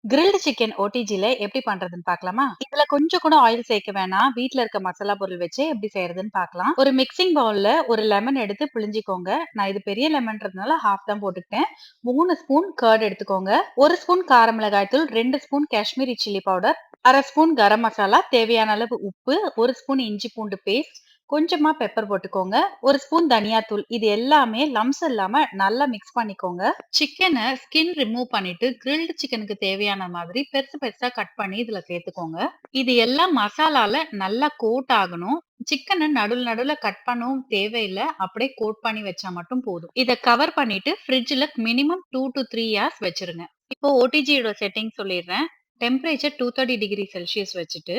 Grilled chicken ஓடிஜில எப்படி பண்றதுன்னு பார்க்கலாமா? இதுல கொஞ்சம் கூட ஆயில் சேர்க்க வேணாம். வீட்ல இருக்க மசாலா பொருள் வச்சே எப்படி செய்றதுன்னு பார்க்கலாம். ஒரு மிக்ஸிங் பவுல்ல ஒரு லெமன் எடுத்து பிழிஞ்சுக்கோங்க. நான் இது பெரிய லெமன்றதுனால ஹாஃப் தான் போட்டுக்கிட்டேன். 3 ஸ்பூன் கர்ட் எடுத்துக்கோங்க. 1 ஸ்பூன் கார மிளகாய் தூள், 2 spoon Kashmiri chilli powder, 1/2 spoon garam masala, தேவையான அளவு உப்பு, 1 ஸ்பூன் இஞ்சி பூண்டு பேஸ்ட், கொஞ்சமா பெப்பர் போட்டுக்கோங்க. 1 ஸ்பூன் தனியாத்தூள். இது எல்லாமே லம்ப்ஸ் இல்லாம நல்லா மிக்ஸ் பண்ணிக்கோங்க. சிக்கன ஸ்கின் ரிமூவ் பண்ணிட்டு கிரில்டு சிக்கனுக்கு தேவையான மாதிரி பெருசு பெருசா கட் பண்ணி இதுல சேர்த்துக்கோங்க. இது எல்லாம் மசாலால நல்லா கோட் ஆகணும். சிக்கன நடுவுல கட் பண்ணவும் தேவையில்ல. அப்படியே கோட் பண்ணி வச்சா மட்டும் போதும். இத கவர் பண்ணிட்டு ஃப்ரிட்ஜ்ல மினிமம் 2 to 3 ஹார்ஸ் வச்சிருங்க. இப்போ ஓடிஜியோட செட்டிங் சொல்லிடுறேன். டெம்பரேச்சர் 230 டிகிரி செல்சியஸ் வச்சுட்டு,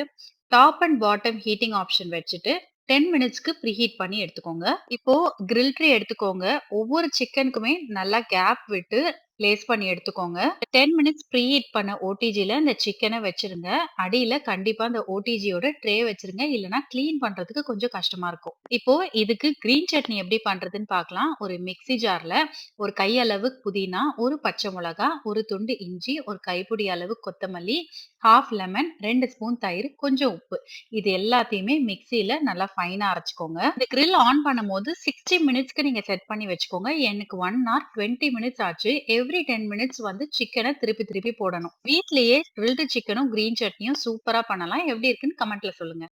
top and bottom heating option வச்சுட்டு 10 மினிட்ஸ்க்கு ப்ரீஹீட் பண்ணி எடுத்துக்கோங்க. இப்போ கிரில் ட்ரே எடுத்துக்கோங்க. ஒவ்வொரு சிக்கனுக்குமே நல்லா கேப் விட்டு பிளேஸ் பண்ணி எடுத்துக்கோங்க. 10 மினிட்ஸ் ப்ரீஹீட் பண்ண ஓடிஜில இந்த சிக்கன வச்சிருங்க. அடியில கண்டிப்பா அந்த ஓடிஜியோட ட்ரே வச்சிருங்க. இல்லன்னா கிளீன் பண்றதுக்கு கொஞ்சம் கஷ்டமா இருக்கும். இப்போ இதுக்கு கிரீன் சட்னி எப்படி பண்றதுன்னு பார்க்கலாம். ஒரு மிக்ஸி ஜார்ல ஒரு கையளவு புதினா, ஒரு பச்சை மிளகா, ஒரு துண்டு இஞ்சி, ஒரு கைப்பிடி அளவு கொத்தமல்லி, ஹாஃப் லெமன், 2 ஸ்பூன் தயிர், கொஞ்சம் உப்பு. இது எல்லாத்தையுமே மிக்ஸில நல்லா ஃபைனா அரைச்சுக்கோங்க. இந்த கிரில் ஆன் பண்ணும்போது 60 மினிட்ஸ்க்கு நீங்க செட் பண்ணி வச்சுக்கோங்க. எனக்கு 1 ஹார் 20 மினிட்ஸ் ஆச்சு. எவ்ரி 10 மினிட்ஸ் வந்து சிக்கன திருப்பி திருப்பி போடணும். வீட்லயே கிரில்டு சிக்கனும், கிரீன் சட்னியும் சூப்பரா பண்ணலாம். எப்படி இருக்குன்னு கமெண்ட்ல சொல்லுங்க.